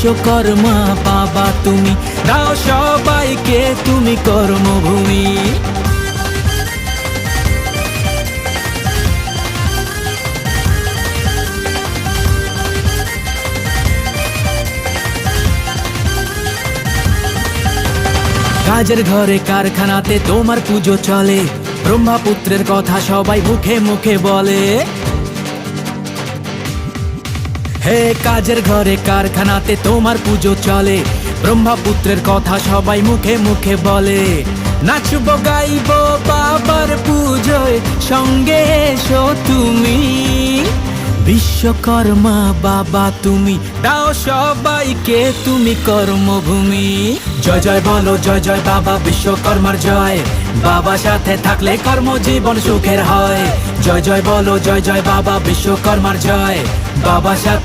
বিশ্বকর্মা বাবা তুমি, দাও সবাইকে তুমি কর্মভূমি। কাজের ঘরে কারখানাতে তোমার পুজো চলে, ব্রহ্মপুত্রের কথা সবাই মুখে মুখে বলে। হে কাজের ঘরে কারখানাতে তোমার পুজো চলে, ব্রহ্মপুত্রের কথা সবাই মুখে মুখে বলে। নাচবো গাইবো বাবার পুজোয়, সঙ্গে এসো তুমি। বিশ্বকর্মা বাবা তুমি, দাও সবাইকে তুমি কর্মভূমি। জয় জয় বলো জয় জয় বাবা বিশ্বকর্মার জয়, বাবা সাথে থাকলে কর্মজীবন সুখের হয়। জয় জয় বলো জয় জয় বাবা বিশ্বকর্মার জয়, বাবা সাথে